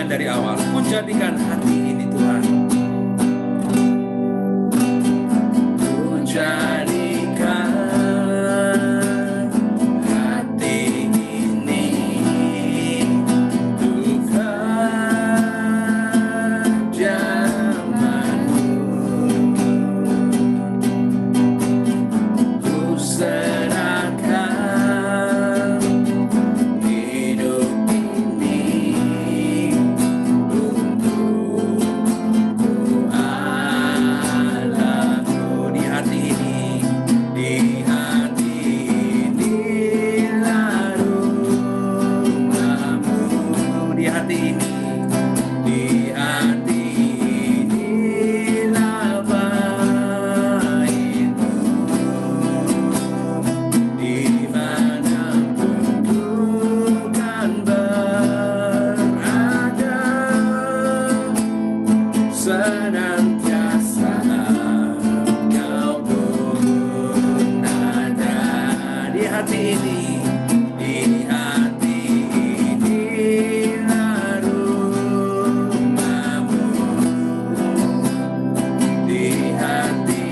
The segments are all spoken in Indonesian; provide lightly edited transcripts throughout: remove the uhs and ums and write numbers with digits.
Dari awal, ku jadikan hati ini Tuhan, ku jadikan hati ini untuk kerjaan-Mu, ku serahkan hidup ini senantiasa Kau pun ada di hati ini, di hati inilah rumah-Mu, di hati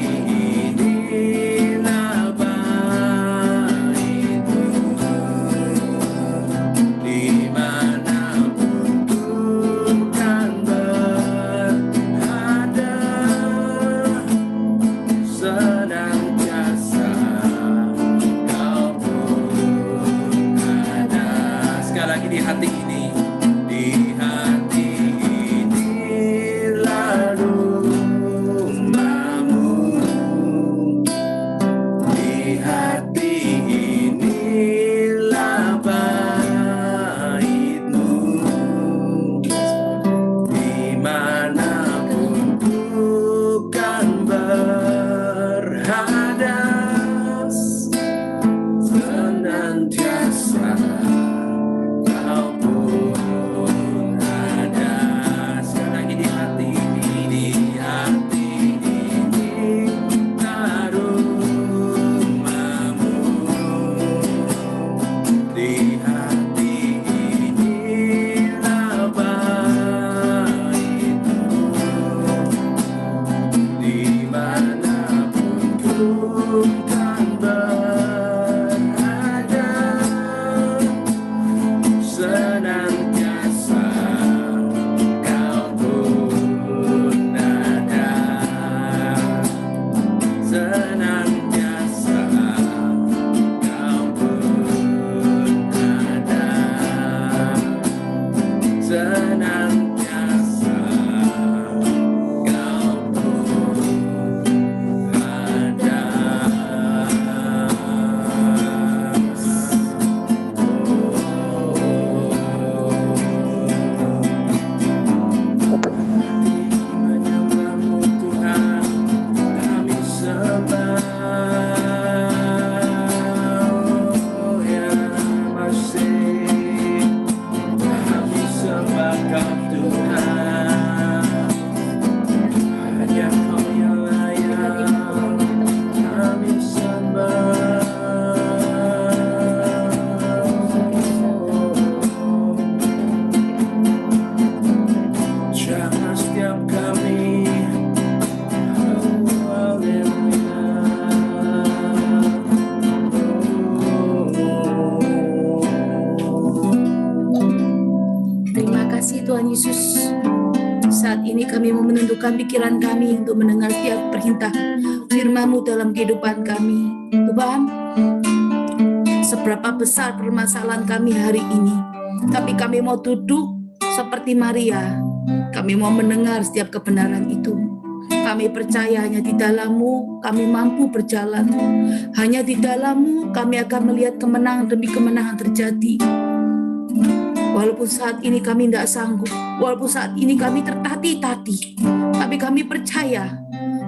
inilah bait-Mu, dimanapun ku kan senantiasa Kau pun ada. Sekali lagi, di hati ini, di hati inilah rumah-Mu, di hati inilah bait-Mu, dimanapun ku kan senantiasa Kau pun ada. Sekali lagi, di hati ini, di hati ini rumah-Mu, Tuhan Yesus. Saat ini kami mau menundukkan pikiran kami untuk mendengar setiap perintah firman-Mu dalam kehidupan kami. Tuhan, seberapa besar permasalahan kami hari ini, tapi kami mau duduk seperti Maria. Kami mau mendengar setiap kebenaran itu. Kami percaya hanya di dalam-Mu kami mampu berjalan. Hanya di dalam-Mu kami akan melihat kemenangan demi kemenangan terjadi. Walaupun saat ini kami tidak sanggup, walaupun saat ini kami tertati-tati, tapi kami percaya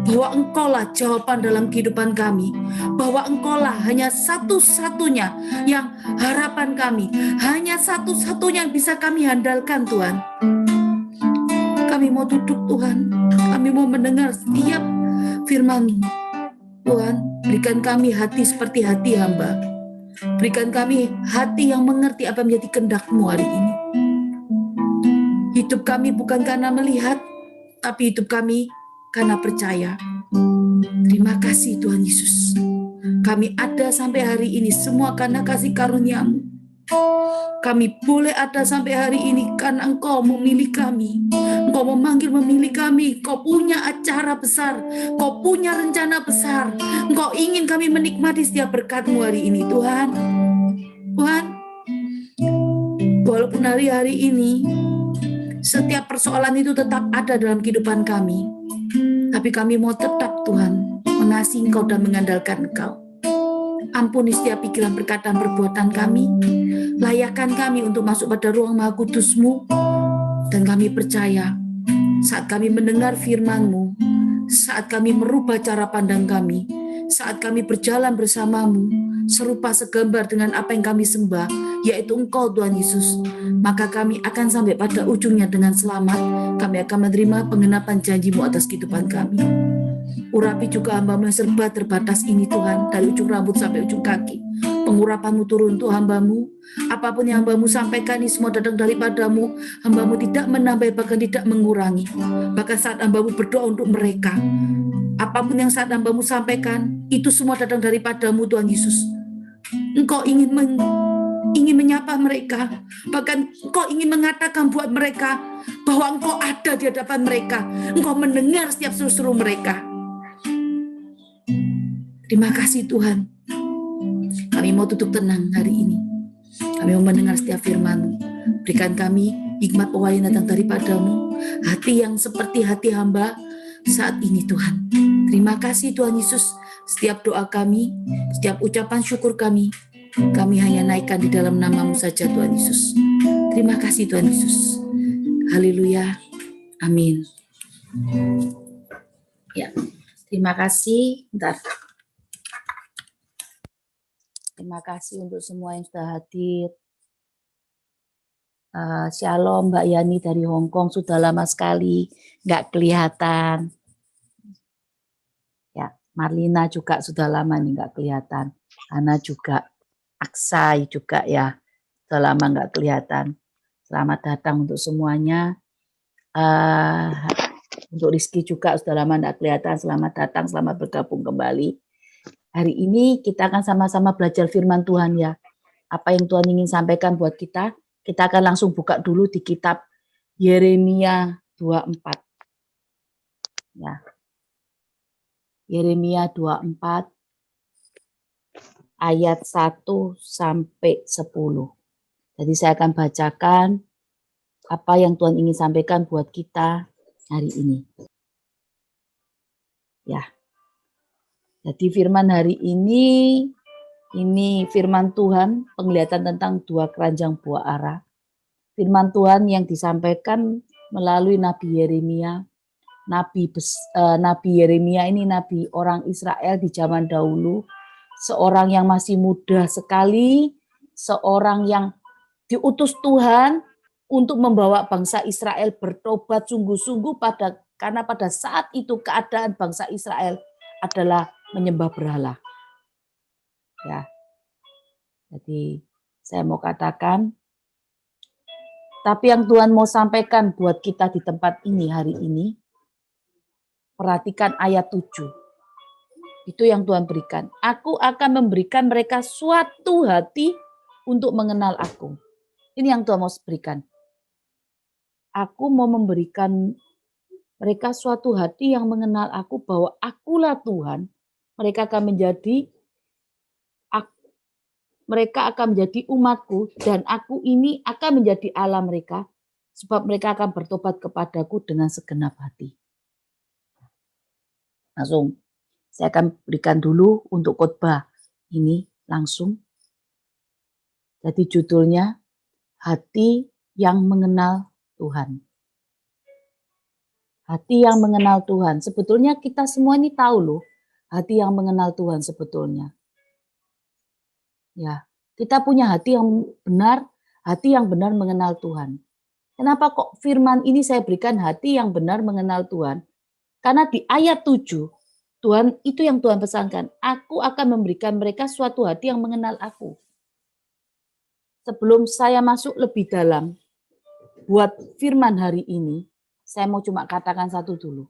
bahwa Engkaulah jawaban dalam kehidupan kami, bahwa Engkaulah hanya satu-satunya yang harapan kami, hanya satu-satunya yang bisa kami handalkan, Tuhan. Kami mau duduk, Tuhan, kami mau mendengar setiap firman-Mu. Tuhan, berikan kami hati seperti hati hamba. Berikan kami hati yang mengerti apa yang menjadi kehendak-Mu hari ini. Hidup kami bukan karena melihat, tapi hidup kami karena percaya. Terima kasih Tuhan Yesus. Kami ada sampai hari ini semua karena kasih karunia-Mu. Kami boleh ada sampai hari ini karena Engkau memilih kami. Engkau memanggil memilih kami. Engkau punya acara besar. Engkau punya rencana besar. Engkau ingin kami menikmati setiap berkat-Mu hari ini, Tuhan. Tuhan, walaupun hari-hari ini setiap persoalan itu tetap ada dalam kehidupan kami, tapi kami mau tetap, Tuhan, mengasihi Engkau dan mengandalkan Engkau. Ampuni setiap pikiran, perkataan, perbuatan kami. Layakkan kami untuk masuk pada ruang Maha Kudus-Mu. Dan kami percaya saat kami mendengar firman-Mu, saat kami merubah cara pandang kami, saat kami berjalan bersama-Mu, serupa segambar dengan apa yang kami sembah, yaitu Engkau Tuhan Yesus, maka kami akan sampai pada ujungnya dengan selamat. Kami akan menerima penggenapan janji-Mu atas kehidupan kami. Urapi juga hamba-Mu yang serba terbatas ini, Tuhan, dari ujung rambut sampai ujung kaki. Pengurapan-Mu turun untuk hamba-Mu. Apapun yang hamba-Mu sampaikan ini semua datang daripada-Mu. Hamba-Mu tidak menambah, bahkan tidak mengurangi. Bahkan saat hamba-Mu berdoa untuk mereka, apapun yang saat hamba-Mu sampaikan, itu semua datang daripada-Mu, Tuhan Yesus. Engkau ingin menyapa mereka. Bahkan Engkau ingin mengatakan buat mereka bahwa Engkau ada di hadapan mereka. Engkau mendengar setiap seru-seru mereka. Terima kasih Tuhan. Kami mau duduk tenang hari ini. Kami mau mendengar setiap firman-Mu. Berikan kami hikmat pewahyuan datang daripada-Mu. Hati yang seperti hati hamba saat ini Tuhan. Terima kasih Tuhan Yesus. Setiap doa kami, setiap ucapan syukur kami hanya naikkan di dalam nama-Mu saja Tuhan Yesus. Terima kasih Tuhan Yesus. Haleluya. Amin. Ya, terima kasih. Bentar. Terima kasih untuk semua yang sudah hadir. Shalom Mbak Yani dari Hong Kong, sudah lama sekali nggak kelihatan. Ya, Marlina juga sudah lama nih nggak kelihatan. Ana juga, Aksai juga ya, sudah lama nggak kelihatan. Selamat datang untuk semuanya. Untuk Rizky juga sudah lama nggak kelihatan. Selamat datang, selamat bergabung kembali. Hari ini kita akan sama-sama belajar firman Tuhan ya. Apa yang Tuhan ingin sampaikan buat kita akan langsung buka dulu di kitab Yeremia 24. Ya. Yeremia 24 ayat 1 sampai 10. Jadi saya akan bacakan apa yang Tuhan ingin sampaikan buat kita hari ini. Ya. Jadi firman hari ini firman Tuhan, penglihatan tentang dua keranjang buah ara. Firman Tuhan yang disampaikan melalui Nabi Yeremia. Nabi Yeremia ini nabi orang Israel di zaman dahulu. Seorang yang masih muda sekali, seorang yang diutus Tuhan untuk membawa bangsa Israel bertobat sungguh-sungguh karena pada saat itu keadaan bangsa Israel adalah menyembah berhala. Ya. Jadi saya mau katakan, tapi yang Tuhan mau sampaikan buat kita di tempat ini hari ini, perhatikan ayat 7. Itu yang Tuhan berikan. Aku akan memberikan mereka suatu hati untuk mengenal aku. Ini yang Tuhan mau berikan. Aku mau memberikan mereka suatu hati yang mengenal aku bahwa akulah Tuhan. Mereka akan menjadi umatku dan aku ini akan menjadi Allah mereka sebab mereka akan bertobat kepadaku dengan segenap hati. Langsung saya akan berikan dulu untuk khotbah ini langsung. Jadi judulnya Hati yang Mengenal Tuhan. Hati yang mengenal Tuhan. Sebetulnya kita semua ini tahu loh, hati yang mengenal Tuhan sebetulnya. Ya, kita punya hati yang benar mengenal Tuhan. Kenapa kok firman ini saya berikan hati yang benar mengenal Tuhan? Karena di ayat 7, Tuhan itu yang Tuhan pesankan, aku akan memberikan mereka suatu hati yang mengenal aku. Sebelum saya masuk lebih dalam buat firman hari ini, saya mau cuma katakan satu dulu.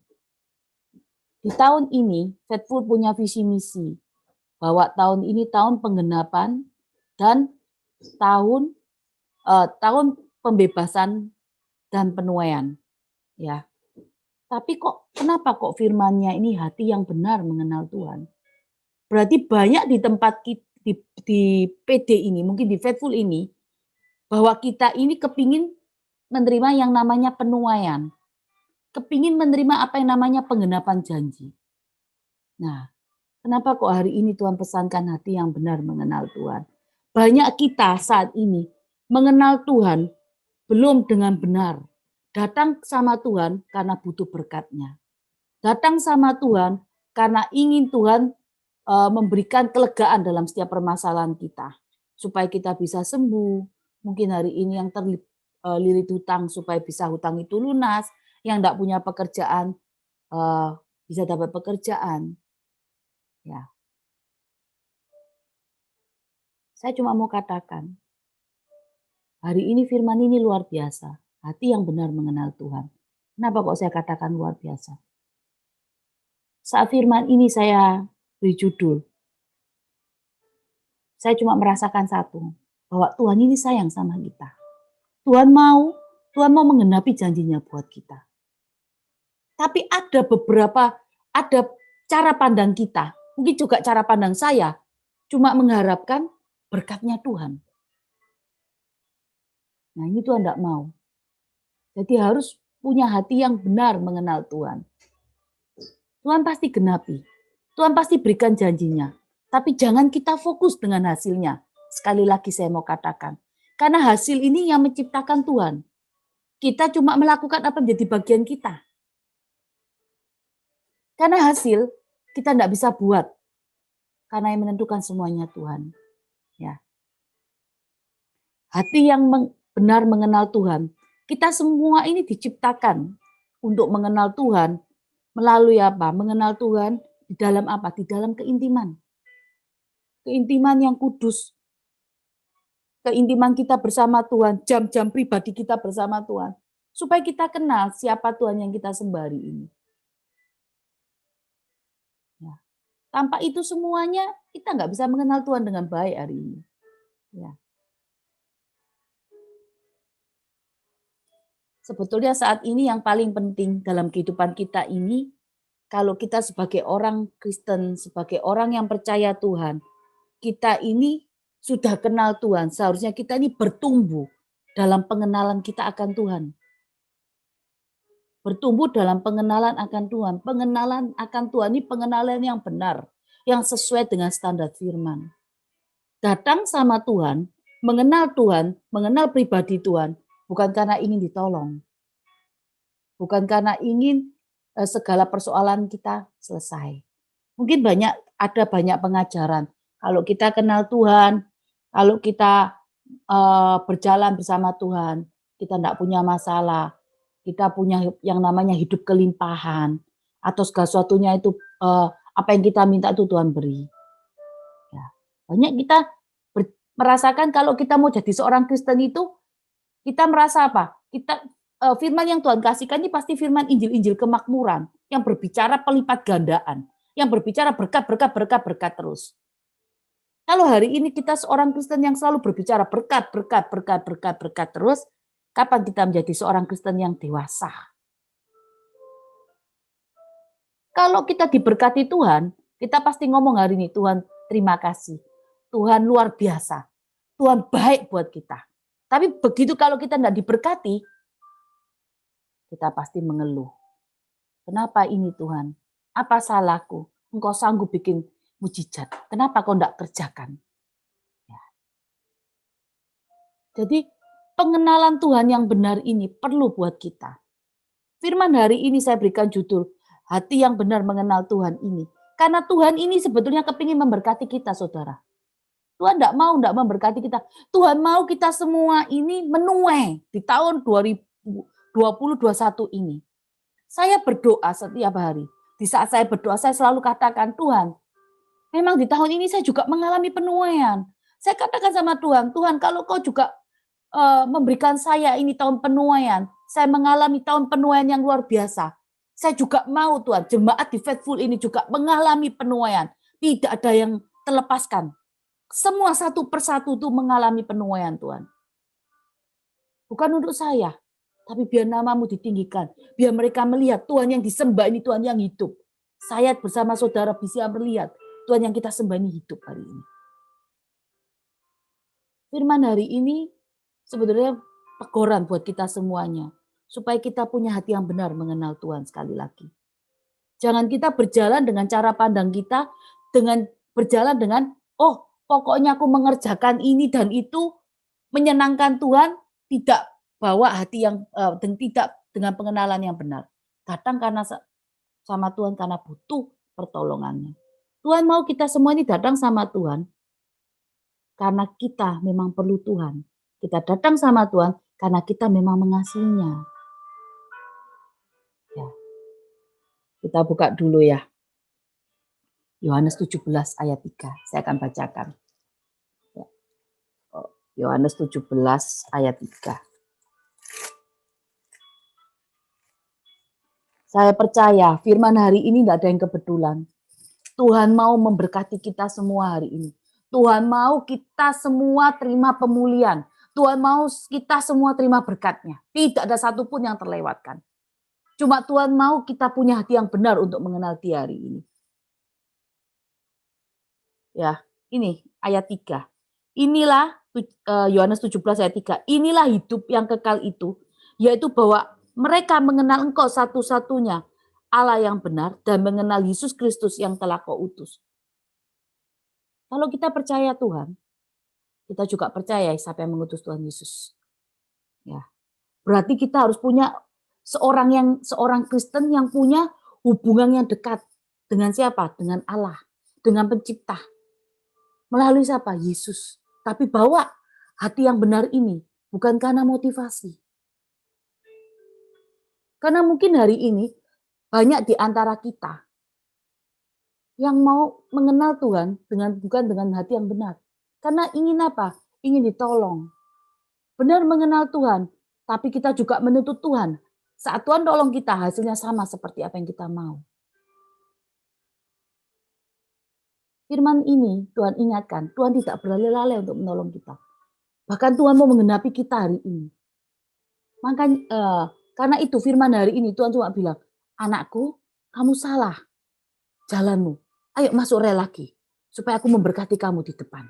Di tahun ini, Faithful punya visi misi bahwa tahun ini tahun penggenapan dan tahun pembebasan dan penuaian, ya. Tapi kenapa firman-Nya ini hati yang benar mengenal Tuhan? Berarti banyak di tempat di PD ini, mungkin di Faithful ini, bahwa kita ini kepingin menerima yang namanya penuaian, kepingin menerima apa yang namanya penggenapan janji. Nah, kenapa hari ini Tuhan pesankan hati yang benar mengenal Tuhan? Banyak kita saat ini mengenal Tuhan belum dengan benar. Datang sama Tuhan karena butuh berkat-Nya. Datang sama Tuhan karena ingin Tuhan memberikan kelegaan dalam setiap permasalahan kita. Supaya kita bisa sembuh. Mungkin hari ini yang terlilit hutang supaya bisa hutang itu lunas. Yang tidak punya pekerjaan bisa dapat pekerjaan. Ya. Saya cuma mau katakan, hari ini firman ini luar biasa. Hati yang benar mengenal Tuhan. Kenapa kok saya katakan luar biasa? Saat firman ini saya beri judul, saya cuma merasakan satu, bahwa Tuhan ini sayang sama kita. Tuhan mau menggenapi janjinya buat kita. Tapi ada cara pandang kita, mungkin juga cara pandang saya, cuma mengharapkan berkat-Nya Tuhan. Nah ini Tuhan tidak mau. Jadi harus punya hati yang benar mengenal Tuhan. Tuhan pasti genapi. Tuhan pasti berikan janjinya. Tapi jangan kita fokus dengan hasilnya. Sekali lagi saya mau katakan. Karena hasil ini yang menciptakan Tuhan. Kita cuma melakukan apa menjadi bagian kita. Karena hasil kita tidak bisa buat. Karena yang menentukan semuanya Tuhan. Ya. Hati yang benar mengenal Tuhan. Kita semua ini diciptakan untuk mengenal Tuhan melalui apa? Mengenal Tuhan di dalam apa? Di dalam keintiman. Keintiman yang kudus. Keintiman kita bersama Tuhan, jam-jam pribadi kita bersama Tuhan. Supaya kita kenal siapa Tuhan yang kita sembari ini. Ya. Tanpa itu semuanya kita nggak bisa mengenal Tuhan dengan baik hari ini. Ya. Sebetulnya saat ini yang paling penting dalam kehidupan kita ini, kalau kita sebagai orang Kristen, sebagai orang yang percaya Tuhan, kita ini sudah kenal Tuhan, seharusnya kita ini bertumbuh dalam pengenalan kita akan Tuhan. Bertumbuh dalam pengenalan akan Tuhan. Pengenalan akan Tuhan ini pengenalan yang benar, yang sesuai dengan standar firman. Datang sama Tuhan, mengenal Tuhan, mengenal pribadi Tuhan, bukan karena ingin ditolong. Bukan karena ingin segala persoalan kita selesai. Mungkin ada banyak pengajaran. Kalau kita kenal Tuhan, kalau kita berjalan bersama Tuhan, kita tidak punya masalah. Kita punya yang namanya hidup kelimpahan. Atau segala sesuatunya itu apa yang kita minta itu Tuhan beri. Ya. Banyak kita merasakan kalau kita mau jadi seorang Kristen itu, kita merasa apa? Firman yang Tuhan kasihkan ini pasti firman Injil-Injil kemakmuran yang berbicara pelipat gandaan, yang berbicara berkat terus. Kalau hari ini kita seorang Kristen yang selalu berbicara berkat terus, Kapan kita menjadi seorang Kristen yang dewasa? Kalau kita diberkati Tuhan, kita pasti ngomong hari ini, Tuhan terima kasih. Tuhan luar biasa. Tuhan baik buat kita. Tapi begitu kalau kita tidak diberkati, kita pasti mengeluh. Kenapa ini Tuhan? Apa salahku? Engkau sanggup bikin mujizat. Kenapa kau tidak kerjakan? Ya. Jadi pengenalan Tuhan yang benar ini perlu buat kita. Firman hari ini saya berikan judul, hati yang benar mengenal Tuhan ini. Karena Tuhan ini sebetulnya kepingin memberkati kita, saudara. Tuhan tidak memberkati kita. Tuhan mau kita semua ini menuai di tahun 2021 ini. Saya berdoa setiap hari. Di saat saya berdoa, saya selalu katakan, Tuhan, memang di tahun ini saya juga mengalami penuaian. Saya katakan sama Tuhan, Tuhan kalau kau juga memberikan saya ini tahun penuaian, saya mengalami tahun penuaian yang luar biasa. Saya juga mau Tuhan, jemaat di Faithful ini juga mengalami penuaian. Tidak ada yang terlepaskan. Semua satu persatu itu mengalami penuaian Tuhan. Bukan untuk saya, tapi biar namamu ditinggikan. Biar mereka melihat Tuhan yang disembah ini Tuhan yang hidup. Saya bersama saudara bisa melihat Tuhan yang kita sembah ini hidup hari ini. Firman hari ini sebetulnya teguran buat kita semuanya. Supaya kita punya hati yang benar mengenal Tuhan sekali lagi. Jangan kita berjalan dengan cara pandang kita, dengan berjalan dengan, oh pokoknya aku mengerjakan ini dan itu menyenangkan Tuhan, tidak bawa hati yang dan tidak dengan pengenalan yang benar. Datang karena sama Tuhan karena butuh pertolongannya. Tuhan mau kita semua ini datang sama Tuhan karena kita memang perlu Tuhan. Kita datang sama Tuhan karena kita memang mengasihinya. Ya. Kita buka dulu ya. Yohanes 17 ayat 3. Saya akan bacakan. Yohanes 17 ayat 3. Saya percaya firman hari ini tidak ada yang kebetulan. Tuhan mau memberkati kita semua hari ini. Tuhan mau kita semua terima pemulihan. Tuhan mau kita semua terima berkatnya. Tidak ada satupun yang terlewatkan. Cuma Tuhan mau kita punya hati yang benar untuk mengenal Dia hari ini. Ya, ini ayat 3. Inilah Yohanes 17 ayat 3. Inilah hidup yang kekal itu, yaitu bahwa mereka mengenal Engkau satu-satunya Allah yang benar dan mengenal Yesus Kristus yang telah Kau utus. Kalau kita percaya Tuhan, kita juga percaya siapa yang mengutus Tuhan Yesus. Ya. Berarti kita harus punya seorang Kristen yang punya hubungan yang dekat dengan siapa? Dengan Allah, dengan Pencipta. Melalui siapa? Yesus. Tapi bawa hati yang benar ini bukan karena motivasi. Karena mungkin hari ini banyak di antara kita yang mau mengenal Tuhan bukan dengan hati yang benar. Karena ingin apa? Ingin ditolong. Benar mengenal Tuhan, tapi kita juga menuntut Tuhan. Saat Tuhan tolong kita, hasilnya sama seperti apa yang kita mau. Firman ini Tuhan ingatkan, Tuhan tidak berlari-lari untuk menolong kita. Bahkan Tuhan mau menggenapi kita hari ini. Makanya karena itu firman hari ini Tuhan cuma bilang, anakku, kamu salah jalanmu. Ayo masuk rel lagi, supaya aku memberkati kamu di depan.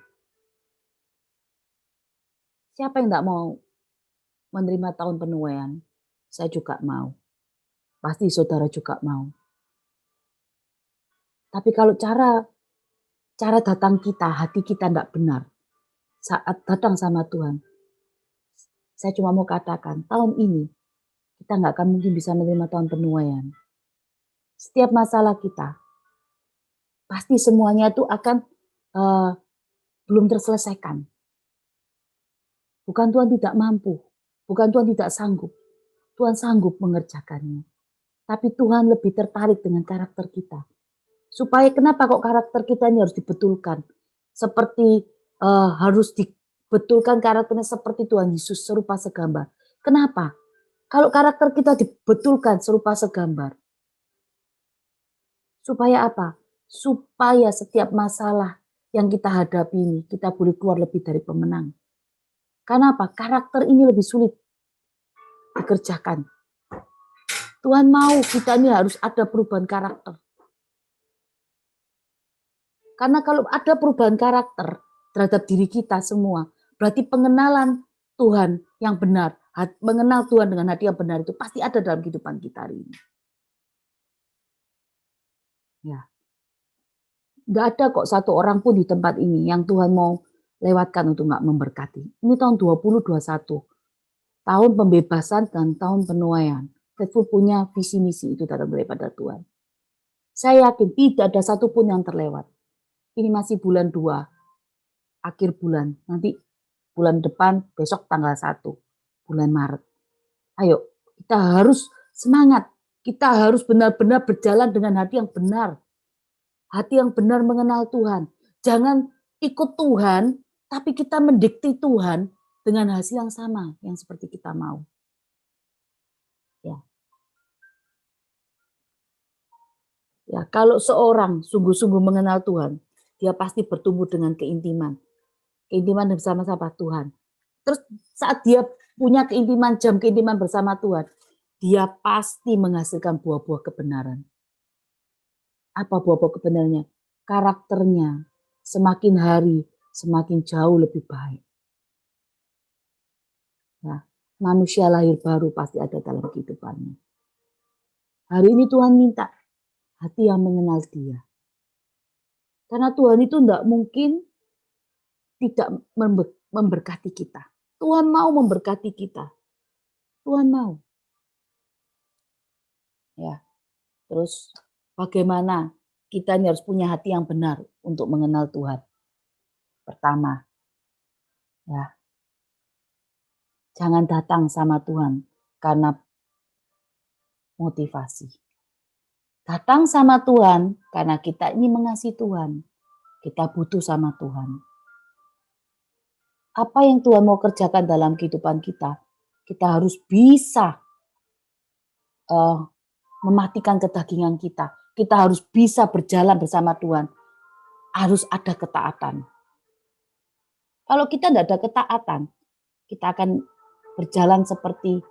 Siapa yang tidak mau menerima tahun penuaian? Saya juga mau. Pasti saudara juga mau. Tapi kalau cara datang kita, hati kita tidak benar. Saat datang sama Tuhan, saya cuma mau katakan, tahun ini kita nggak akan mungkin bisa menerima tahun penuaian. Setiap masalah kita, pasti semuanya itu akan belum terselesaikan. Bukan Tuhan tidak mampu, bukan Tuhan tidak sanggup. Tuhan sanggup mengerjakannya. Tapi Tuhan lebih tertarik dengan karakter kita. Supaya kenapa kok karakter kita ini harus dibetulkan? Seperti harus dibetulkan karakternya seperti Tuhan Yesus serupa segambar. Kenapa? Kalau karakter kita dibetulkan serupa segambar. Supaya apa? Supaya setiap masalah yang kita hadapi ini kita boleh keluar lebih dari pemenang. Karena apa? Karakter ini lebih sulit dikerjakan. Tuhan mau kita ini harus ada perubahan karakter. Karena kalau ada perubahan karakter terhadap diri kita semua, berarti pengenalan Tuhan yang benar, mengenal Tuhan dengan hati yang benar itu pasti ada dalam kehidupan kita hari ini. Ya. Nggak ada kok satu orang pun di tempat ini yang Tuhan mau lewatkan untuk nggak memberkati. Ini tahun 2021, tahun pembebasan dan tahun penuaian. Faithful punya visi misi itu datang daripada Tuhan. Saya yakin tidak ada satupun yang terlewat. Ini masih bulan 2, akhir bulan. Nanti bulan depan, besok tanggal 1, bulan Maret. Ayo, kita harus semangat. Kita harus benar-benar berjalan dengan hati yang benar. Hati yang benar mengenal Tuhan. Jangan ikut Tuhan, tapi kita mendikti Tuhan dengan hasil yang sama, yang seperti kita mau. Ya, kalau seorang sungguh-sungguh mengenal Tuhan, dia pasti bertumbuh dengan keintiman. Keintiman bersama-sama Tuhan. Terus saat dia punya keintiman, jam keintiman bersama Tuhan, dia pasti menghasilkan buah-buah kebenaran. Apa buah-buah kebenarannya? Karakternya semakin hari semakin jauh lebih baik. Ya, manusia lahir baru pasti ada dalam kehidupannya. Hari ini Tuhan minta hati yang mengenal Dia. Karena Tuhan itu tidak mungkin tidak memberkati kita. Tuhan mau memberkati kita. Tuhan mau. Ya. Terus bagaimana kita ini harus punya hati yang benar untuk mengenal Tuhan. Pertama, ya, jangan datang sama Tuhan karena motivasi. Datang sama Tuhan karena kita ini mengasihi Tuhan. Kita butuh sama Tuhan. Apa yang Tuhan mau kerjakan dalam kehidupan kita, kita harus bisa mematikan kedagingan kita. Kita harus bisa berjalan bersama Tuhan. Harus ada ketaatan. Kalau kita tidak ada ketaatan, kita akan berjalan seperti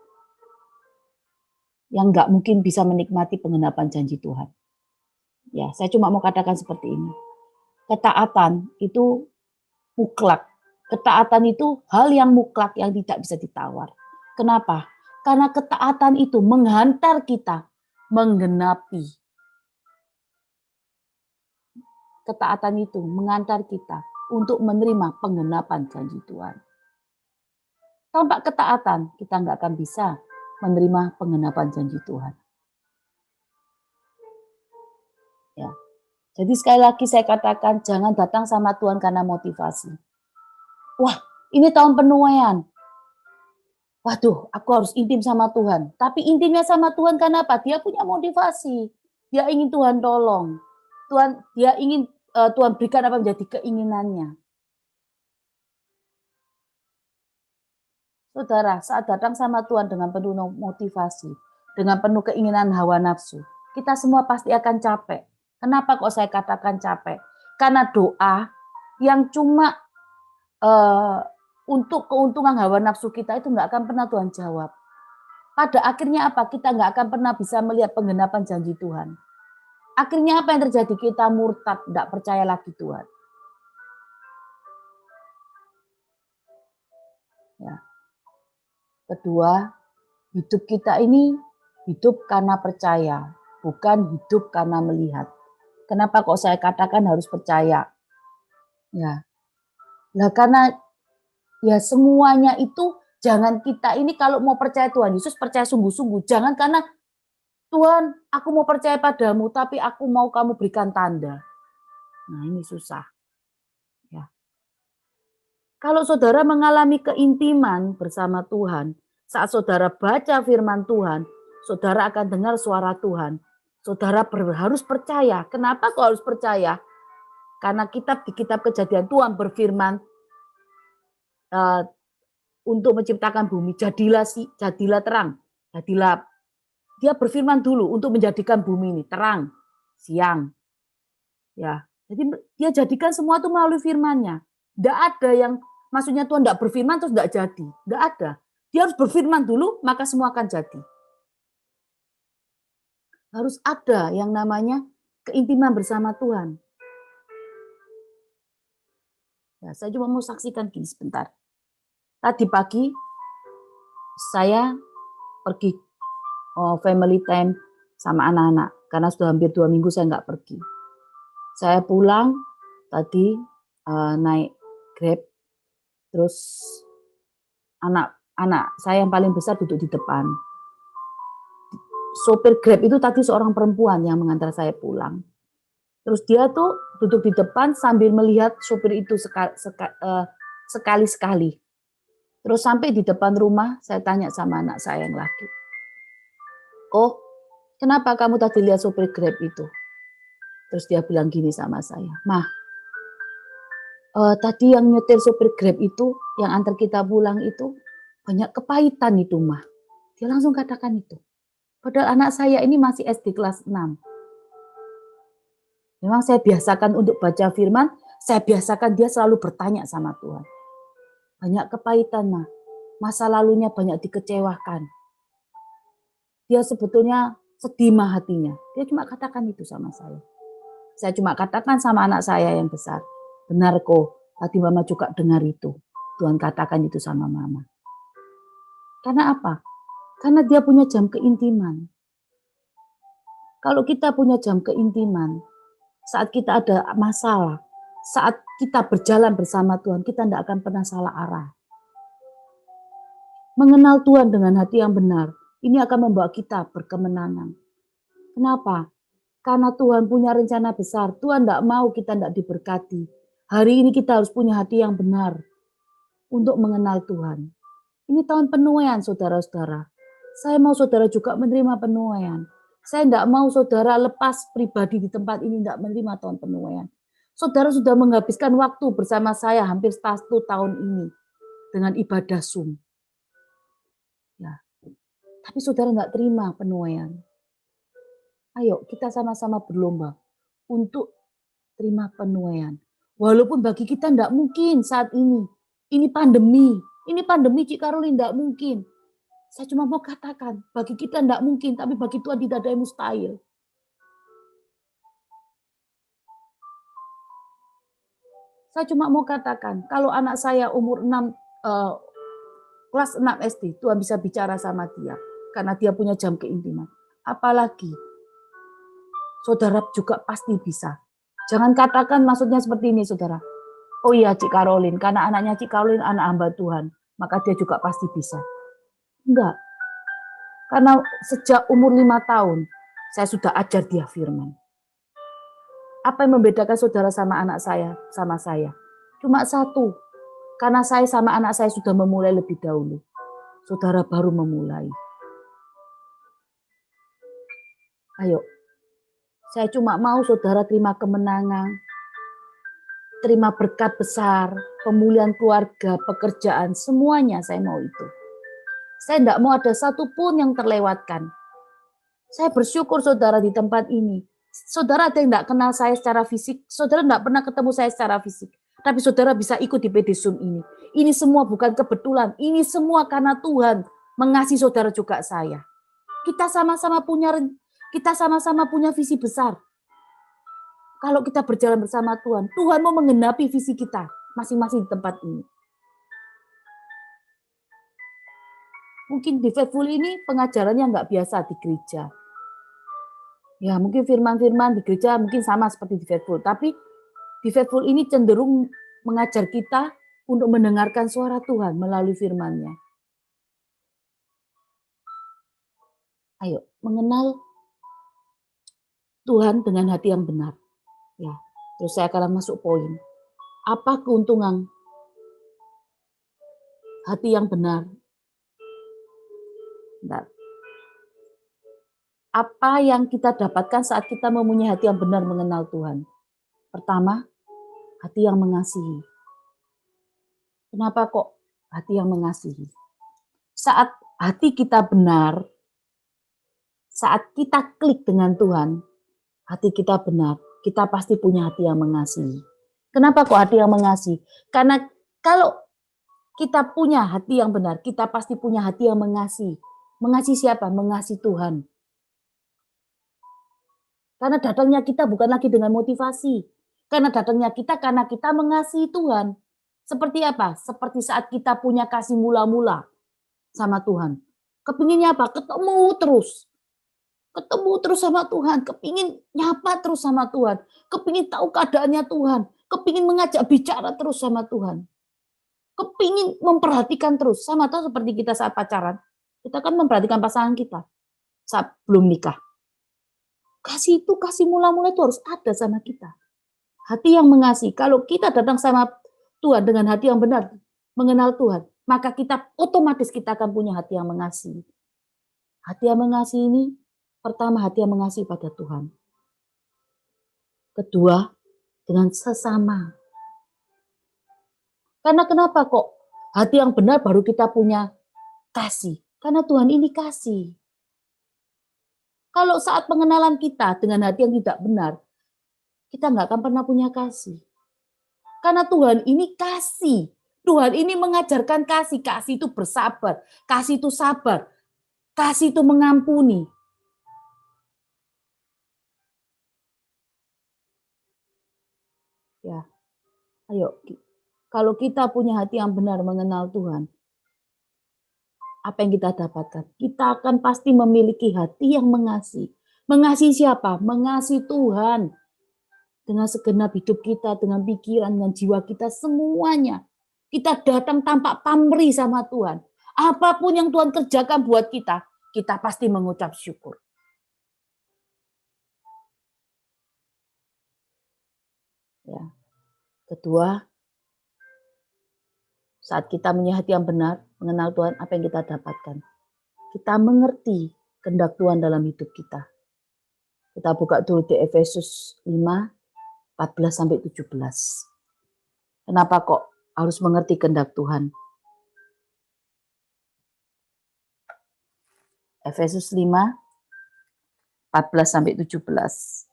yang nggak mungkin bisa menikmati penggenapan janji Tuhan. Ya, saya cuma mau katakan seperti ini. Ketaatan itu mutlak. Ketaatan itu hal yang mutlak yang tidak bisa ditawar. Kenapa? Karena ketaatan itu menghantar kita menggenapi. Ketaatan itu menghantar kita untuk menerima penggenapan janji Tuhan. Tanpa ketaatan, kita nggak akan bisa menerima penggenapan janji Tuhan. Ya. Jadi sekali lagi saya katakan, jangan datang sama Tuhan karena motivasi. Wah, ini tahun penuaian. Waduh, aku harus intim sama Tuhan. Tapi intimnya sama Tuhan karena apa? Dia punya motivasi. Dia ingin Tuhan tolong. Dia ingin Tuhan berikan apa menjadi keinginannya. Saudara, saat datang sama Tuhan dengan penuh motivasi, dengan penuh keinginan hawa nafsu, kita semua pasti akan capek. Kenapa kok saya katakan capek? Karena doa yang cuma untuk keuntungan hawa nafsu kita itu nggak akan pernah Tuhan jawab. Pada akhirnya apa? Kita nggak akan pernah bisa melihat penggenapan janji Tuhan. Akhirnya apa yang terjadi? Kita murtad, nggak percaya lagi Tuhan. Ya. Kedua, hidup kita ini hidup karena percaya, bukan hidup karena melihat. Kenapa kok saya katakan harus percaya? Ya, nah karena ya semuanya itu jangan kita ini kalau mau percaya Tuhan Yesus percaya sungguh-sungguh. Jangan karena Tuhan aku mau percaya padamu tapi aku mau kamu berikan tanda. Nah ini susah. Ya. Kalau saudara mengalami keintiman bersama Tuhan, saat saudara baca firman Tuhan, saudara akan dengar suara Tuhan. Saudara harus percaya. Kenapa kok harus percaya? Karena di kitab Kejadian Tuhan berfirman untuk menciptakan bumi, jadilah terang, jadilah. Dia berfirman dulu untuk menjadikan bumi ini terang, siang. Ya, jadi dia jadikan semua itu melalui firman-Nya. Tidak ada yang maksudnya Tuhan tidak berfirman terus tidak jadi. Tidak ada. Dia harus berfirman dulu, maka semua akan jadi. Harus ada yang namanya keintiman bersama Tuhan. Ya, saya cuma mau saksikan gini sebentar. Tadi pagi saya pergi family time sama anak-anak karena sudah hampir 2 minggu saya nggak pergi. Saya pulang tadi naik Grab, terus anak saya yang paling besar duduk di depan. Sopir Grab itu tadi seorang perempuan yang mengantar saya pulang. Terus dia tuh duduk di depan sambil melihat sopir itu sekali-sekali. Terus sampai di depan rumah, saya tanya sama anak saya yang laki. "Oh, kenapa kamu tadi lihat sopir Grab itu?" Terus dia bilang gini sama saya, "Mah, tadi yang nyetir sopir Grab itu, yang antar kita pulang itu, banyak kepahitan itu, Mah." Dia langsung katakan itu. Padahal anak saya ini masih SD kelas 6. Memang saya biasakan untuk baca firman, saya biasakan dia selalu bertanya sama Tuhan. Banyak kepahitan, Mah. Masa lalunya banyak dikecewakan. Dia sebetulnya sedih mah hatinya. Dia cuma katakan itu sama saya. Saya cuma katakan sama anak saya yang besar. "Benar kok, tadi Mama juga dengar itu. Tuhan katakan itu sama Mama." Karena apa? Karena dia punya jam keintiman. Kalau kita punya jam keintiman, saat kita ada masalah, saat kita berjalan bersama Tuhan, kita tidak akan pernah salah arah. Mengenal Tuhan dengan hati yang benar, ini akan membawa kita berkemenangan. Kenapa? Karena Tuhan punya rencana besar. Tuhan tidak mau kita tidak diberkati. Hari ini kita harus punya hati yang benar untuk mengenal Tuhan. Ini tahun penuaian, saudara-saudara. Saya mau saudara juga menerima penuaian. Saya tidak mau saudara lepas pribadi di tempat ini tidak menerima tahun penuaian. Saudara sudah menghabiskan waktu bersama saya hampir 1 tahun ini dengan ibadah Zoom. Ya. Tapi saudara nggak terima penuaian. Ayo kita sama-sama berlomba untuk terima penuaian. Walaupun bagi kita tidak mungkin saat ini. Ini pandemi. Ini pandemi Cik Karolin tidak mungkin. Saya cuma mau katakan, bagi kita tidak mungkin, tapi bagi Tuhan tidak ada yang mustahil. Saya cuma mau katakan, kalau anak saya umur 6, kelas 6 SD, Tuhan bisa bicara sama dia. Karena dia punya jam keintiman. Apalagi, saudara juga pasti bisa. Jangan katakan maksudnya seperti ini, saudara. "Oh iya Cik Karolin, karena anaknya Cik Karolin anak hamba Tuhan, maka dia juga pasti bisa." Enggak. Karena sejak umur 5 tahun, saya sudah ajar dia firman. Apa yang membedakan saudara sama anak saya, sama saya? Cuma satu. Karena saya sama anak saya sudah memulai lebih dahulu. Saudara baru memulai. Ayo. Saya cuma mau saudara terima kemenangan, terima berkat besar, pemulihan keluarga, pekerjaan, semuanya saya mau itu. Saya tidak mau ada satupun yang terlewatkan. Saya bersyukur saudara di tempat ini. Saudara ada yang tidak kenal saya secara fisik, saudara tidak pernah ketemu saya secara fisik. Tapi saudara bisa ikut di PD Zoom ini. Ini semua bukan kebetulan, ini semua karena Tuhan mengasihi saudara juga saya. Kita sama-sama punya visi besar. Kalau kita berjalan bersama Tuhan, Tuhan mau menggenapi visi kita masing-masing di tempat ini. Mungkin di Faithful ini pengajarannya nggak biasa di gereja. Ya mungkin firman-firman di gereja mungkin sama seperti di Faithful. Tapi di Faithful ini cenderung mengajar kita untuk mendengarkan suara Tuhan melalui firman-Nya. Ayo, mengenal Tuhan dengan hati yang benar. Ya, terus saya akan masuk poin. Apa keuntungan hati yang benar? Bentar. Apa yang kita dapatkan saat kita mempunyai hati yang benar mengenal Tuhan? Pertama, hati yang mengasihi. Kenapa kok hati yang mengasihi? Saat hati kita benar, saat kita klik dengan Tuhan, hati kita benar, kita pasti punya hati yang mengasihi. Kenapa kok hati yang mengasihi? Karena kalau kita punya hati yang benar, kita pasti punya hati yang mengasihi. Mengasihi siapa? Mengasihi Tuhan. Karena datangnya kita bukan lagi dengan motivasi. Karena datangnya kita karena kita mengasihi Tuhan. Seperti apa? Seperti saat kita punya kasih mula-mula sama Tuhan. Kepinginnya apa? Ketemu terus sama Tuhan, kepingin nyapa terus sama Tuhan, kepingin tahu keadaannya Tuhan, kepingin mengajak bicara terus sama Tuhan, kepingin memperhatikan terus. Sama tahu seperti kita saat pacaran, kita kan memperhatikan pasangan kita saat belum nikah. Kasih itu, kasih mula-mula itu harus ada sama kita. Hati yang mengasihi. Kalau kita datang sama Tuhan dengan hati yang benar, mengenal Tuhan, maka kita otomatis kita akan punya hati yang mengasihi. Hati yang mengasihi ini, pertama hati yang mengasihi pada Tuhan. Kedua, dengan sesama. Karena kenapa kok hati yang benar baru kita punya kasih? Karena Tuhan ini kasih. Kalau saat pengenalan kita dengan hati yang tidak benar, kita nggak akan pernah punya kasih. Karena Tuhan ini kasih. Tuhan ini mengajarkan kasih. Kasih itu bersabar. Kasih itu sabar. Kasih itu mengampuni. Ya, ayo. Kalau kita punya hati yang benar mengenal Tuhan, apa yang kita dapatkan? Kita akan pasti memiliki hati yang mengasihi. Mengasihi siapa? Mengasihi Tuhan. Dengan segenap hidup kita, dengan pikiran, dengan jiwa kita, semuanya. Kita datang tanpa pamrih sama Tuhan. Apapun yang Tuhan kerjakan buat kita pasti mengucap syukur. Ya. Kedua, saat kita punya hati yang benar, mengenal Tuhan, apa yang kita dapatkan? Kita mengerti kehendak Tuhan dalam hidup kita. Kita buka dulu di Efesus 5, 14-17. Kenapa kok harus mengerti kehendak Tuhan? Efesus 5, 14-17.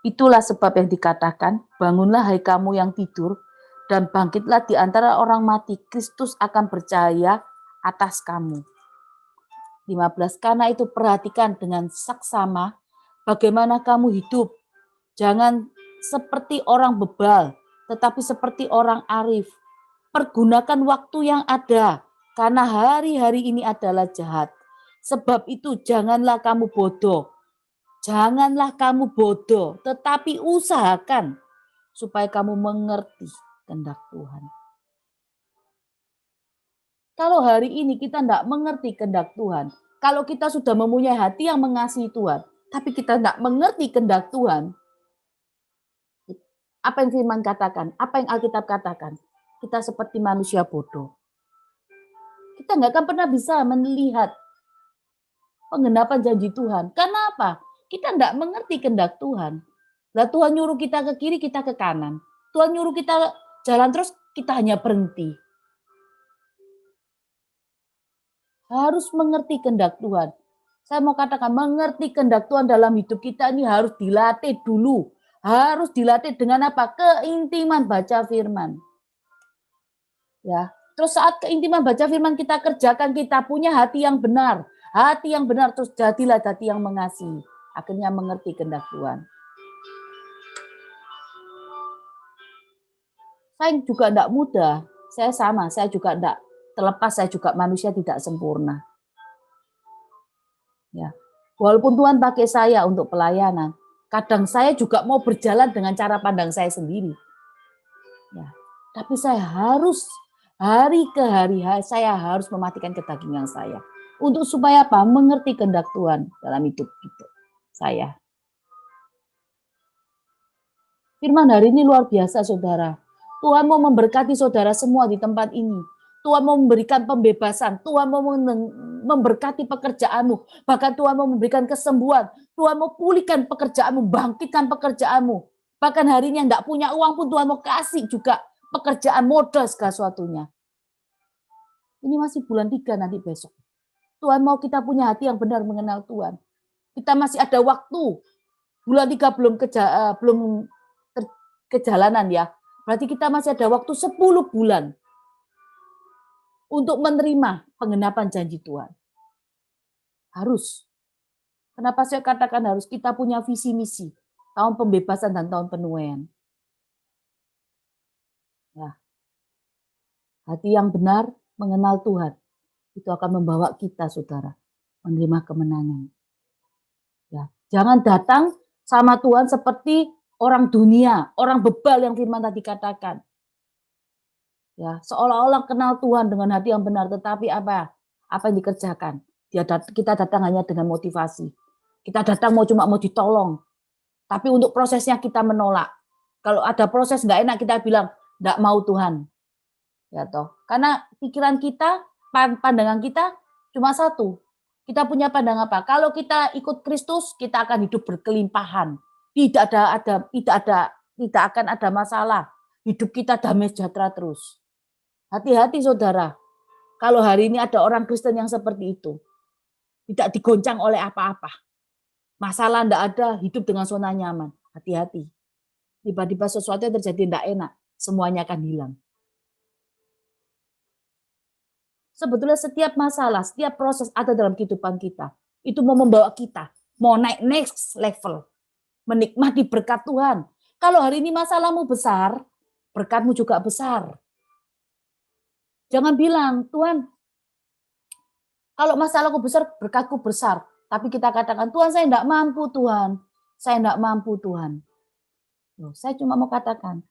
Itulah sebab yang dikatakan, bangunlah hai kamu yang tidur, dan bangkitlah di antara orang mati, Kristus akan bercahaya atas kamu. 15. Karena itu perhatikan dengan saksama bagaimana kamu hidup. Jangan seperti orang bebal, tetapi seperti orang arif. Pergunakan waktu yang ada, karena hari-hari ini adalah jahat. Sebab itu janganlah kamu bodoh. Janganlah kamu bodoh, tetapi usahakan supaya kamu mengerti kehendak Tuhan. Kalau hari ini kita tidak mengerti kehendak Tuhan, kalau kita sudah mempunyai hati yang mengasihi Tuhan, tapi kita tidak mengerti kehendak Tuhan, apa yang firman katakan, apa yang Alkitab katakan, kita seperti manusia bodoh. Kita nggak akan pernah bisa melihat penggenapan janji Tuhan. Karena apa? Kita tidak mengerti kehendak Tuhan. Nah, Tuhan nyuruh kita ke kiri, kita ke kanan. Tuhan nyuruh kita jalan terus, kita hanya berhenti. Harus mengerti kehendak Tuhan. Saya mau katakan, mengerti kehendak Tuhan dalam hidup kita ini harus dilatih dulu. Harus dilatih dengan apa? Keintiman baca firman. Ya. Terus saat keintiman baca firman kita kerjakan, kita punya hati yang benar. Hati yang benar, terus jadilah hati yang mengasihi. Akhirnya mengerti kehendak Tuhan. Saya juga tidak mudah. Saya sama, saya juga tidak terlepas, saya juga manusia tidak sempurna. Ya. Walaupun Tuhan pakai saya untuk pelayanan, kadang saya juga mau berjalan dengan cara pandang saya sendiri. Ya. Tapi saya harus hari ke hari saya harus mematikan kedagingan saya. Untuk supaya apa? Mengerti kehendak Tuhan dalam hidup saya. Firman hari ini luar biasa, saudara. Tuhan mau memberkati saudara semua di tempat ini. Tuhan mau memberikan pembebasan. Tuhan mau memberkati pekerjaanmu. Bahkan Tuhan mau memberikan kesembuhan. Tuhan mau pulihkan pekerjaanmu, bangkitkan pekerjaanmu. Bahkan hari ini yang tidak punya uang pun Tuhan mau kasih juga pekerjaan, modal segala sesuatunya. Ini masih bulan 3 nanti besok. Tuhan mau kita punya hati yang benar mengenal Tuhan. Kita masih ada waktu. Bulan 3 belum kejalanan ya. Berarti kita masih ada waktu 10 bulan. untuk menerima penggenapan janji Tuhan. Harus. Kenapa saya katakan harus? Kita punya visi misi. Tahun pembebasan dan tahun penuaian. Ya. Hati yang benar mengenal Tuhan. Itu akan membawa kita, saudara, menerima kemenangan. Ya. Jangan datang sama Tuhan seperti orang dunia, orang bebal yang firman tadi katakan. Ya, seolah-olah kenal Tuhan dengan hati yang benar, tetapi apa yang dikerjakan? Kita datang hanya dengan motivasi. Kita datang cuma mau ditolong. Tapi untuk prosesnya kita menolak. Kalau ada proses nggak enak kita bilang nggak mau Tuhan. Ya toh. Karena pikiran kita, pandangan kita cuma satu. Kita punya pandangan apa? Kalau kita ikut Kristus, kita akan hidup berkelimpahan. Tidak akan ada masalah. Hidup kita damai sejahtera terus. Hati-hati saudara. Kalau hari ini ada orang Kristen yang seperti itu. Tidak digoncang oleh apa-apa. Masalah tidak ada, hidup dengan zona nyaman. Hati-hati. Tiba-tiba sesuatu yang terjadi tidak enak, semuanya akan hilang. Sebetulnya setiap masalah, setiap proses ada dalam kehidupan kita. Itu mau membawa kita, mau naik next level. Menikmati berkat Tuhan. Kalau hari ini masalahmu besar, berkatmu juga besar. Jangan bilang, Tuhan, kalau masalahku besar, berkatku besar. Tapi kita katakan, Tuhan saya tidak mampu Tuhan. Saya tidak mampu Tuhan. Loh, saya cuma mau katakan,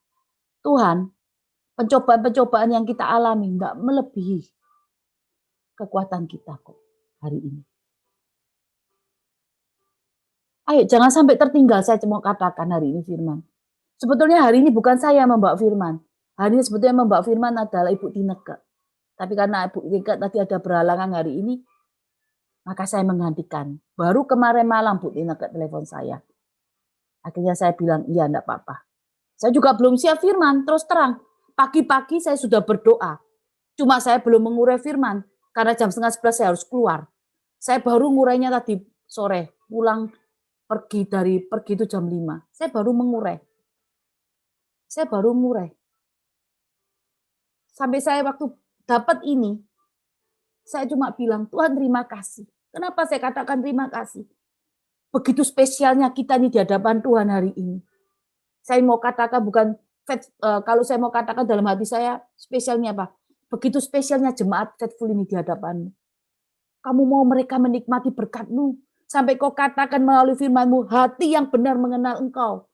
Tuhan, pencobaan-pencobaan yang kita alami tidak melebihi kekuatan kita kok hari ini. Ayo jangan sampai tertinggal, saya cuma katakan hari ini firman. Sebetulnya hari ini bukan saya yang membawa firman. Hari ini sebetulnya membawa firman adalah Ibu Tineke. Tapi karena Ibu Tineke tadi ada berhalangan hari ini, maka saya menggantikan. Baru kemarin malam Bu Tineke telepon saya. Akhirnya saya bilang, iya enggak apa-apa. Saya juga belum siap firman, terus terang. Pagi-pagi saya sudah berdoa. Cuma saya belum mengurai firman. Karena jam 10:30 saya harus keluar. Saya baru ngurainya tadi sore. Pulang pergi itu jam 5. Saya baru mengurai. Sampai saya waktu dapat ini, saya cuma bilang, Tuhan terima kasih. Kenapa saya katakan terima kasih? Begitu spesialnya kita nih di hadapan Tuhan hari ini. Saya mau katakan kalau saya mau katakan dalam hati saya, spesialnya apa? Begitu spesialnya jemaat Faithful ini di hadapanmu. Kamu mau mereka menikmati berkat-Mu. Sampai kau katakan melalui firman-Mu, hati yang benar mengenal Engkau.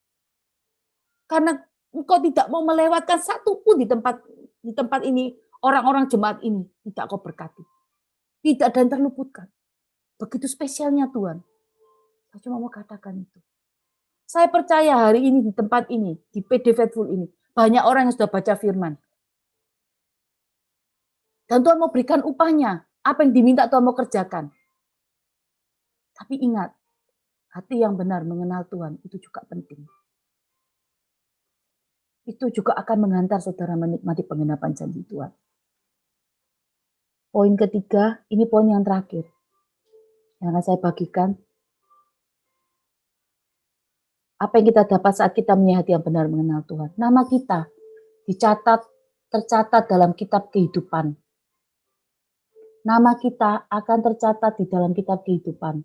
Karena Engkau tidak mau melewatkan satu pun di tempat ini, orang-orang jemaat ini tidak kau berkati. Tidak dan terluputkan. Begitu spesialnya Tuhan. Saya cuma mau katakan itu. Saya percaya hari ini di tempat ini, di PD Faithful ini, banyak orang yang sudah baca firman. Dan Tuhan mau berikan upahnya. Apa yang diminta Tuhan mau kerjakan. Tapi ingat, hati yang benar mengenal Tuhan itu juga penting. Itu juga akan menghantar saudara menikmati penggenapan janji Tuhan. Poin ketiga, ini poin yang terakhir. Yang akan saya bagikan. Apa yang kita dapat saat kita punya hati yang benar mengenal Tuhan. Nama kita tercatat dalam kitab kehidupan. Nama kita akan tercatat di dalam kitab kehidupan.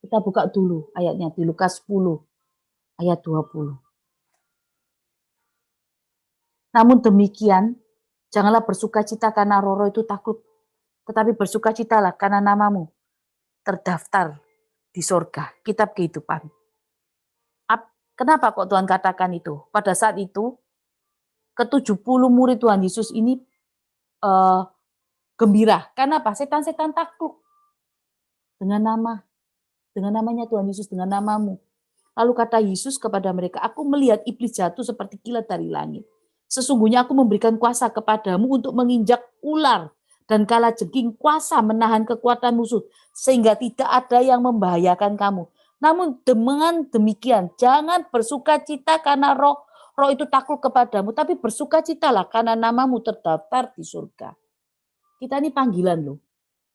Kita buka dulu ayatnya di Lukas 10 ayat 20. Namun demikian, janganlah bersukacita karena Roro itu takut, tetapi bersukacitalah karena namamu terdaftar di surga, kitab kehidupan. Kenapa kok Tuhan katakan itu? Pada saat itu, ke-70 murid Tuhan Yesus ini gembira. Karena apa? Setan-setan takluk dengan namanya Tuhan Yesus, dengan namamu. Lalu kata Yesus kepada mereka, aku melihat iblis jatuh seperti kilat dari langit. Sesungguhnya aku memberikan kuasa kepadamu untuk menginjak ular dan kalajengking, kuasa menahan kekuatan musuh, sehingga tidak ada yang membahayakan kamu. Namun dengan demikian, jangan bersukacita karena roh itu takut kepadamu, tapi bersukacitalah karena namamu terdaftar di surga. Kita ini panggilan loh.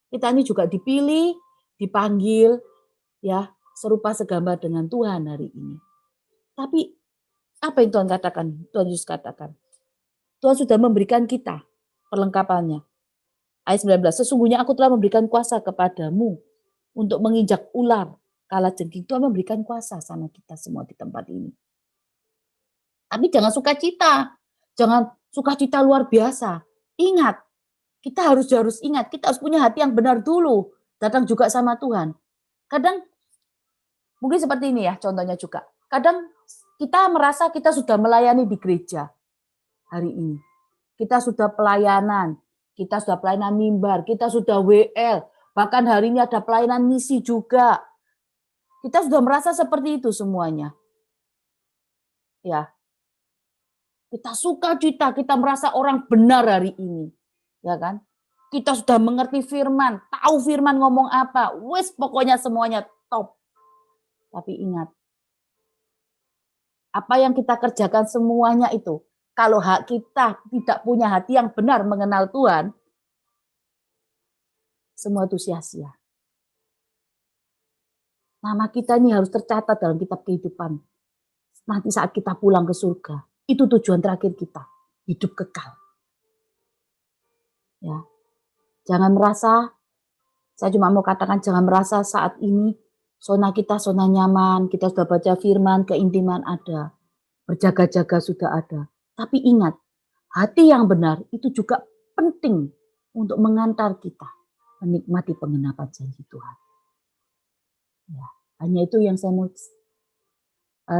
Kita ini juga dipilih, dipanggil, ya serupa segambar dengan Tuhan hari ini. Tapi apa yang Tuhan katakan? Tuhan Yesus katakan, Tuhan sudah memberikan kita perlengkapannya. Ayat 19, sesungguhnya aku telah memberikan kuasa kepadamu untuk menginjak ular, kalajengking. Tuhan memberikan kuasa sama kita semua di tempat ini. Tapi jangan sukacita. Jangan sukacita luar biasa. Ingat, kita harus ingat, kita harus punya hati yang benar dulu. Datang juga sama Tuhan. Kadang, mungkin seperti ini ya contohnya juga. Kadang kita merasa kita sudah melayani di gereja hari ini. Kita sudah pelayanan. Kita sudah pelayanan mimbar. Kita sudah WL. Bahkan hari ini ada pelayanan misi juga. Kita sudah merasa seperti itu semuanya. Ya. Kita sukacita, kita merasa orang benar hari ini. Ya kan? Kita sudah mengerti firman, tahu firman ngomong apa. Wes pokoknya semuanya top. Tapi ingat, apa yang kita kerjakan semuanya itu, kalau kita tidak punya hati yang benar mengenal Tuhan, semua itu sia-sia. Nama kita ini harus tercatat dalam kitab kehidupan. Nanti saat kita pulang ke surga, itu tujuan terakhir kita, hidup kekal. Ya. Jangan merasa, saya cuma mau katakan jangan merasa saat ini zona kita zona nyaman, kita sudah baca firman, keintiman ada, berjaga-jaga sudah ada. Tapi ingat, hati yang benar itu juga penting untuk mengantar kita menikmati penggenapan janji Tuhan. Ya, hanya itu yang saya mau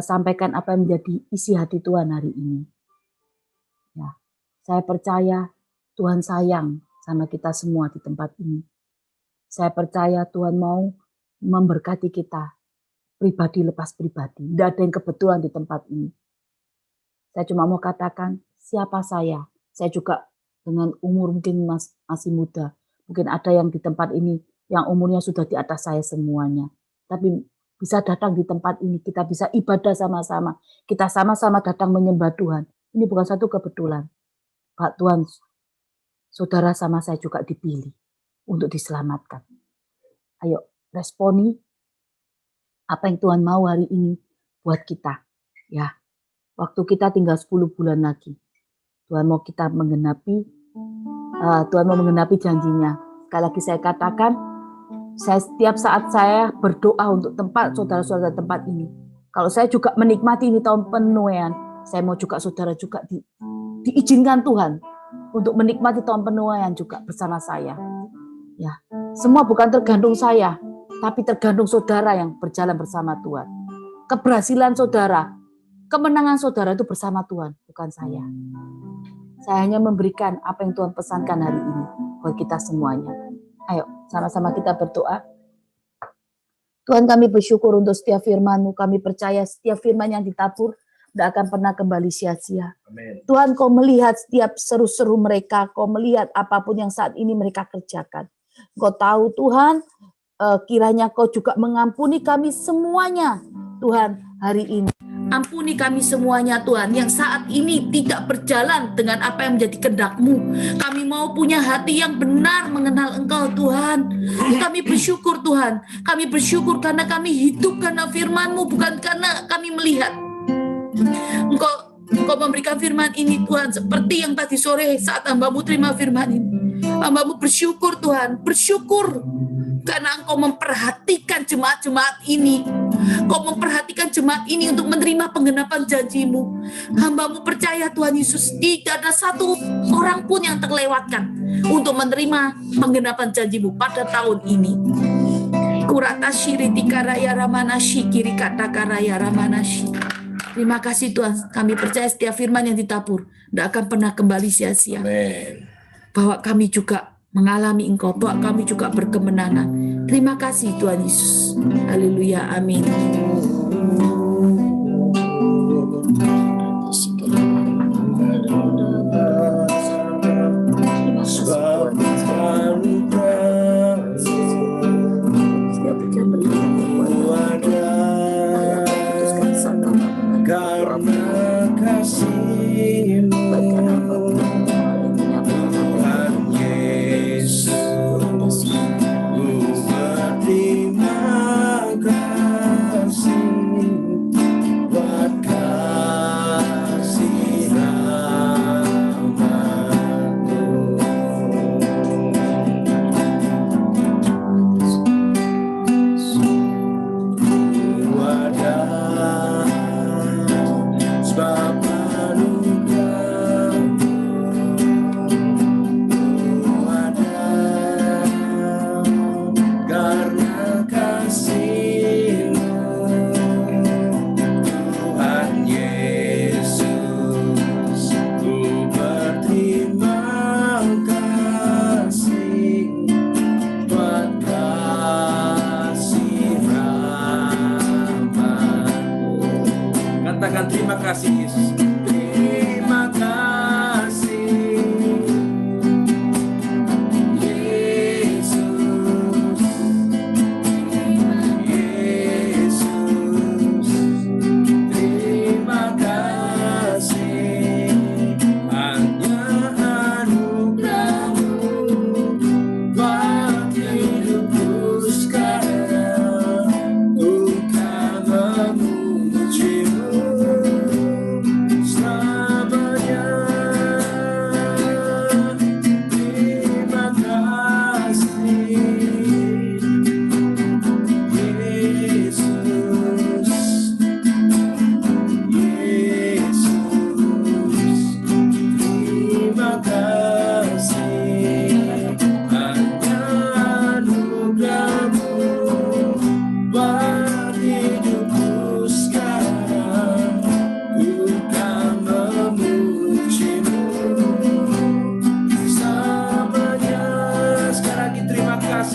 sampaikan apa yang menjadi isi hati Tuhan hari ini. Ya, saya percaya Tuhan sayang sama kita semua di tempat ini. Saya percaya Tuhan mau memberkati kita pribadi lepas pribadi. Tidak ada yang kebetulan di tempat ini. Saya cuma mau katakan siapa saya. Saya juga dengan umur mungkin masih muda. Mungkin ada yang di tempat ini yang umurnya sudah di atas saya semuanya. Tapi bisa datang di tempat ini. Kita bisa ibadah sama-sama. Kita sama-sama datang menyembah Tuhan. Ini bukan satu kebetulan. Pak Tuhan, saudara sama saya juga dipilih untuk diselamatkan. Ayo responi apa yang Tuhan mau hari ini buat kita. Ya, waktu kita tinggal 10 bulan lagi. Tuhan mau kita Tuhan mau menggenapi janjinya. Sekali lagi saya katakan, setiap saat saya berdoa untuk tempat saudara-saudara tempat ini. Kalau saya juga menikmati ini tahun penuaian, saya mau juga saudara juga diizinkan Tuhan untuk menikmati tahun penuaian juga bersama saya. Ya, semua bukan tergantung saya, tapi tergantung saudara yang berjalan bersama Tuhan. Keberhasilan saudara, kemenangan saudara itu bersama Tuhan, bukan saya. Saya hanya memberikan apa yang Tuhan pesankan hari ini buat kita semuanya. Ayo, sama-sama kita berdoa. Tuhan, kami bersyukur untuk setiap firman-Mu. Kami percaya setiap firman yang ditabur tidak akan pernah kembali sia-sia. Tuhan, Kau melihat setiap seru-seru mereka. Kau melihat apapun yang saat ini mereka kerjakan. Kau tahu Tuhan, kiranya Kau juga mengampuni kami semuanya. Tuhan, hari ini. Ampuni kami semuanya Tuhan, yang saat ini tidak berjalan dengan apa yang menjadi kehendak-Mu. Kami mau punya hati yang benar mengenal Engkau Tuhan. Kami bersyukur Tuhan. Kami bersyukur karena kami hidup karena firman-Mu, bukan karena kami melihat. Engkau memberikan firman ini Tuhan, seperti yang tadi sore saat hamba-Mu terima firman ini. Hamba-Mu bersyukur Tuhan, bersyukur karena Engkau memperhatikan jemaat-jemaat ini. Kau memperhatikan jemaat ini untuk menerima penggenapan janji-Mu. Hamba-Mu percaya Tuhan Yesus, tidak ada satu orang pun yang terlewatkan untuk menerima penggenapan janji-Mu pada tahun ini. Kurata shiriti karaya ramanashi kiri kata karaya ramanashi. Terima kasih Tuhan, kami percaya setiap firman yang ditabur tidak akan pernah kembali sia-sia. Bahwa kami juga mengalami Engkau, bahwa kami juga berkemenangan. Terima kasih Tuhan Yesus. Haleluya, amin.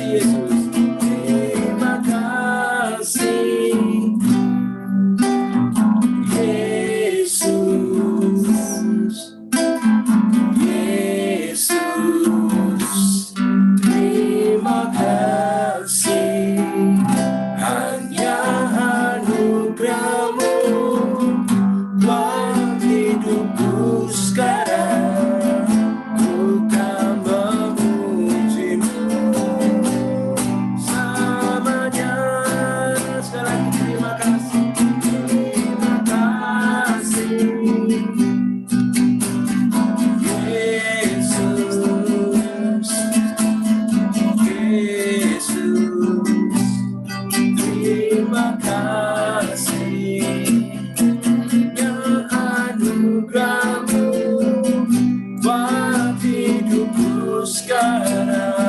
kasih Yesus. Terima kasih Yesus. Yesus, terima kasih. Hanya anugerah-Mu buat hidupku sekarang. Ku kan memuji-Mu selamanya. Sekali lagi terima kasih. Terima kasih Yesus. Yesus, terima kasih. Yang anugerah-Mu buat hidupku sekarang.